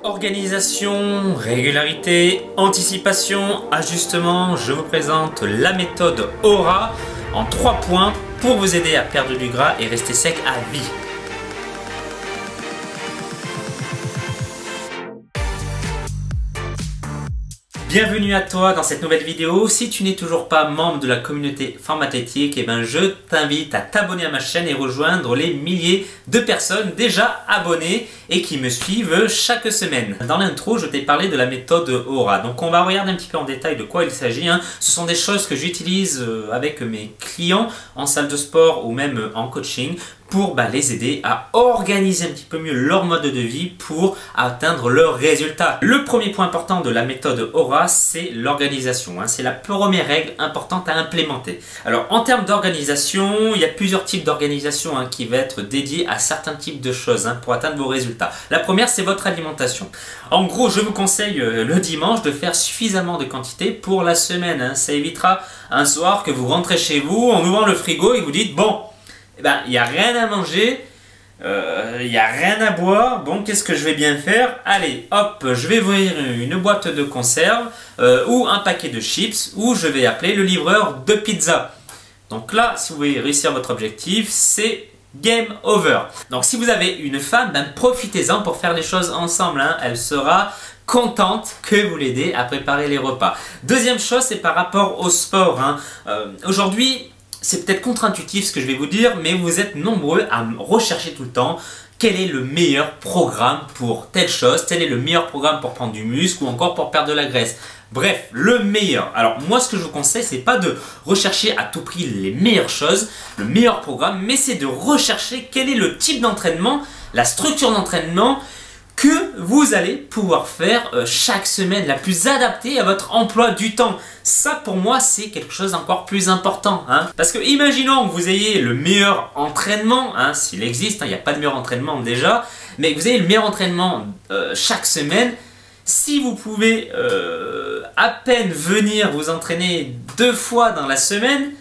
Organisation, régularité, anticipation, ajustement, je vous présente la méthode Aura en 3 points pour vous aider à perdre du gras et rester sec à vie. Bienvenue à toi dans cette nouvelle vidéo. Si tu n'es toujours pas membre de la communauté Forme Athlétique, je t'invite à t'abonner à ma chaîne et rejoindre les milliers de personnes déjà abonnées et qui me suivent chaque semaine. Dans l'intro, je t'ai parlé de la méthode Aura. Donc on va regarder un petit peu en détail de quoi il s'agit. Ce sont des choses que j'utilise avec mes clients en salle de sport ou même en coaching pour les aider à organiser un petit peu mieux leur mode de vie pour atteindre leurs résultats. Le premier point important de la méthode Aura, c'est l'organisation. C'est la première règle importante à implémenter. Alors en termes d'organisation, il y a plusieurs types d'organisation qui vont être dédiées à certains types de choses pour atteindre vos résultats. La première, c'est votre alimentation. En gros, je vous conseille le dimanche de faire suffisamment de quantité pour la semaine. Ça évitera un soir que vous rentrez chez vous en ouvrant le frigo et vous dites « Bon, il n'y a rien à manger, il n'y a rien à boire, bon qu'est-ce que je vais bien faire? Allez hop, je vais ouvrir une boîte de conserve ou un paquet de chips ou je vais appeler le livreur de pizza. » Donc là, si vous voulez réussir votre objectif, c'est game over. Donc si vous avez une femme, profitez-en pour faire les choses ensemble. Elle sera contente que vous l'aidez à préparer les repas. Deuxième chose, c'est par rapport au sport. Aujourd'hui, c'est peut-être contre-intuitif ce que je vais vous dire, mais vous êtes nombreux à rechercher tout le temps quel est le meilleur programme pour telle chose, quel est le meilleur programme pour prendre du muscle ou encore pour perdre de la graisse. Bref, le meilleur. Alors moi, ce que je vous conseille, c'est pas de rechercher à tout prix les meilleures choses, le meilleur programme, mais c'est de rechercher quel est le type d'entraînement, la structure d'entraînement que vous allez pouvoir faire chaque semaine, la plus adaptée à votre emploi du temps. Ça, pour moi, c'est quelque chose d'encore plus important. Parce que imaginons que vous ayez le meilleur entraînement, s'il existe, il n'y a pas de meilleur entraînement déjà, mais que vous ayez le meilleur entraînement chaque semaine. Si vous pouvez à peine venir vous entraîner 2 fois dans la semaine,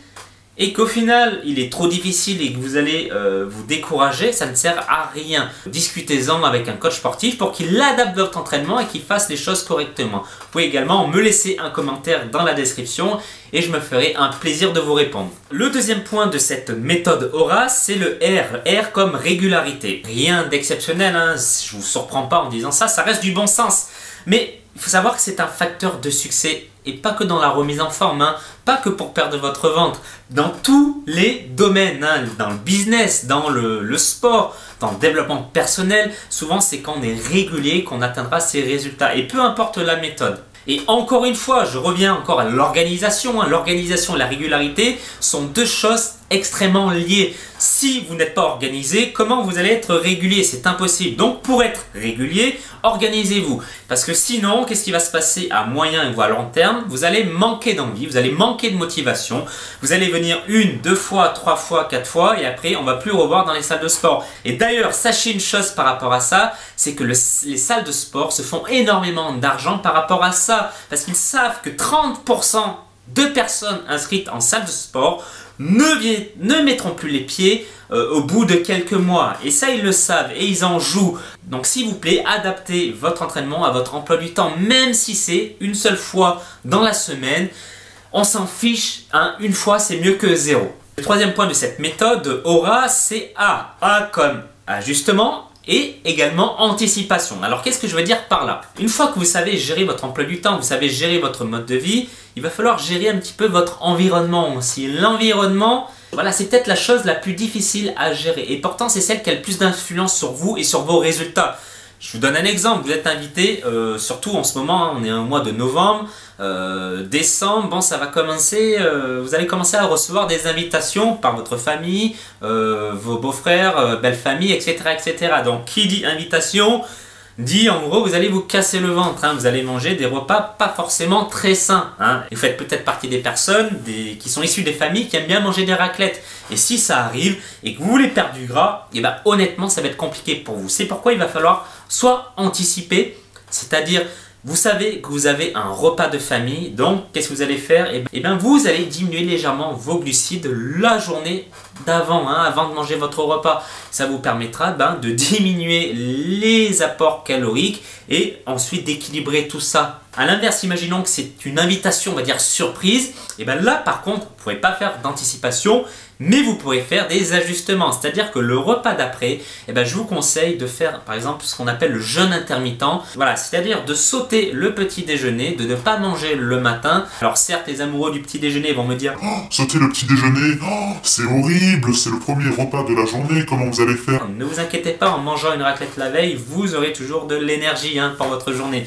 et qu'au final il est trop difficile et que vous allez vous décourager, ça ne sert à rien. Discutez-en avec un coach sportif pour qu'il adapte votre entraînement et qu'il fasse les choses correctement. Vous pouvez également me laisser un commentaire dans la description et je me ferai un plaisir de vous répondre. Le deuxième point de cette méthode Aura, c'est le R. R comme régularité. Rien d'exceptionnel, je ne vous surprends pas en disant ça, ça reste du bon sens. Mais il faut savoir que c'est un facteur de succès et pas que dans la remise en forme, pas que pour perdre votre ventre, dans tous les domaines, dans le business, dans le sport, dans le développement personnel, souvent c'est quand on est régulier qu'on atteindra ces résultats et peu importe la méthode. Et encore une fois, je reviens encore à l'organisation. L'organisation et la régularité sont deux choses extrêmement liées. Si vous n'êtes pas organisé, comment vous allez être régulier? C'est impossible. Donc pour être régulier, organisez-vous. Parce que sinon, qu'est-ce qui va se passer à moyen et voire long terme? Vous allez manquer d'envie, vous allez manquer de motivation. Vous allez venir 1, 2 fois, 3 fois, 4 fois et après on ne va plus revoir dans les salles de sport. Et d'ailleurs, sachez une chose par rapport à ça, c'est que les salles de sport se font énormément d'argent par rapport à ça. Parce qu'ils savent que 30% de personnes inscrites en salle de sport ne mettront plus les pieds au bout de quelques mois. Et ça, ils le savent et ils en jouent. Donc s'il vous plaît, adaptez votre entraînement à votre emploi du temps. Même si c'est une seule fois dans la semaine, on s'en fiche. Une fois, c'est mieux que 0. Le troisième point de cette méthode Aura, c'est A. A comme ajustement et également anticipation. Alors qu'est-ce que je veux dire par là? Une fois que vous savez gérer votre emploi du temps, vous savez gérer votre mode de vie, il va falloir gérer un petit peu votre environnement aussi. L'environnement, voilà, c'est peut-être la chose la plus difficile à gérer et pourtant c'est celle qui a le plus d'influence sur vous et sur vos résultats. Je vous donne un exemple, vous êtes invité, surtout en ce moment, on est au mois de novembre, décembre, ça va commencer, vous allez commencer à recevoir des invitations par votre famille, vos beaux-frères, belle famille, etc., etc. Donc qui dit invitation, dit en gros vous allez vous casser le ventre, vous allez manger des repas pas forcément très sains. Et vous faites peut-être partie des personnes qui sont issues des familles qui aiment bien manger des raclettes. Et si ça arrive et que vous voulez perdre du gras, honnêtement ça va être compliqué pour vous. C'est pourquoi il va falloir soit anticiper, c'est-à-dire Vous savez que vous avez un repas de famille, donc qu'est-ce que vous allez faire? Eh bien, vous allez diminuer légèrement vos glucides la journée d'avant, avant de manger votre repas. Ça vous permettra de diminuer les apports caloriques et ensuite d'équilibrer tout ça. A l'inverse, imaginons que c'est une invitation, on va dire surprise. Et bien là, par contre, vous ne pourrez pas faire d'anticipation, mais vous pourrez faire des ajustements. C'est-à-dire que le repas d'après, je vous conseille de faire par exemple ce qu'on appelle le jeûne intermittent. Voilà, c'est-à-dire de sauter le petit déjeuner, de ne pas manger le matin. Alors certes, les amoureux du petit déjeuner vont me dire « Oh, sauter le petit déjeuner, oh, c'est horrible, c'est le premier repas de la journée, comment vous allez faire ?» Ne vous inquiétez pas, en mangeant une raclette la veille, vous aurez toujours de l'énergie pour votre journée.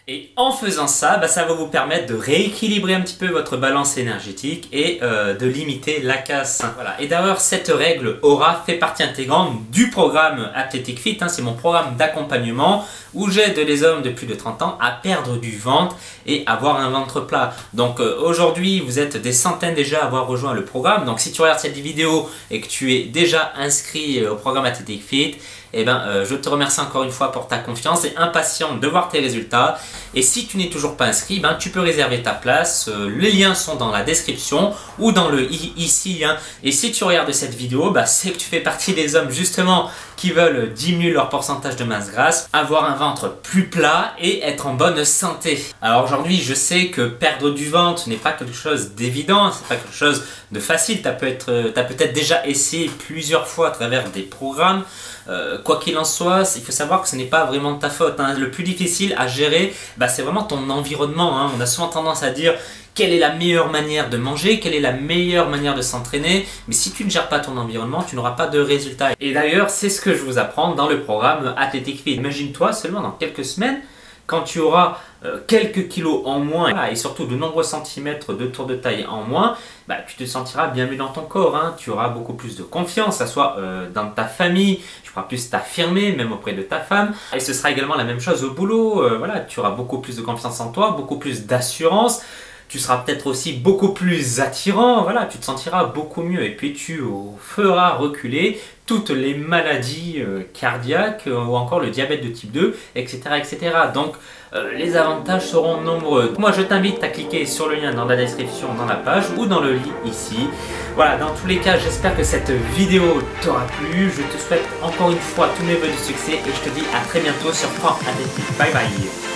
Et en faisant ça, ça va vous permettre de rééquilibrer un petit peu votre balance énergétique et de limiter la casse. Voilà. Et d'ailleurs, cette règle aura fait partie intégrante du programme Athletic Fit. C'est mon programme d'accompagnement où j'aide les hommes de plus de 30 ans à perdre du ventre et avoir un ventre plat. Donc aujourd'hui, vous êtes des centaines déjà à avoir rejoint le programme. Donc si tu regardes cette vidéo et que tu es déjà inscrit au programme Athletic Fit, je te remercie encore une fois pour ta confiance et impatient de voir tes résultats. Et si tu n'es toujours pas inscrit, tu peux réserver ta place. Les liens sont dans la description ou dans le ici. Et si tu regardes cette vidéo, c'est que tu fais partie des hommes justement qui veulent diminuer leur pourcentage de masse grasse, avoir un ventre plus plat et être en bonne santé. Alors aujourd'hui, je sais que perdre du ventre n'est pas quelque chose d'évident, c'est pas quelque chose de facile. Tu as peut-être déjà essayé plusieurs fois à travers des programmes. Quoi qu'il en soit, il faut savoir que ce n'est pas vraiment de ta faute. Le plus difficile à gérer, c'est vraiment ton environnement. On a souvent tendance à dire quelle est la meilleure manière de manger, quelle est la meilleure manière de s'entraîner. Mais si tu ne gères pas ton environnement, tu n'auras pas de résultats. Et d'ailleurs, c'est ce que je vous apprends dans le programme Athletic Fit. Imagine-toi seulement dans quelques semaines, quand tu auras quelques kilos en moins et surtout de nombreux centimètres de tour de taille en moins, tu te sentiras bien mieux dans ton corps. Tu auras beaucoup plus de confiance, que ce soit dans ta famille, tu pourras plus t'affirmer, même auprès de ta femme. Et ce sera également la même chose au boulot. Tu auras beaucoup plus de confiance en toi, beaucoup plus d'assurance. Tu seras peut-être aussi beaucoup plus attirant, tu te sentiras beaucoup mieux et puis tu feras reculer toutes les maladies cardiaques ou encore le diabète de type 2, etc. etc. Donc les avantages seront nombreux. Moi je t'invite à cliquer sur le lien dans la description, dans la page ou dans le lien ici. Voilà, dans tous les cas, j'espère que cette vidéo t'aura plu. Je te souhaite encore une fois tous mes vœux de succès et je te dis à très bientôt sur Plan Athletic. Bye bye.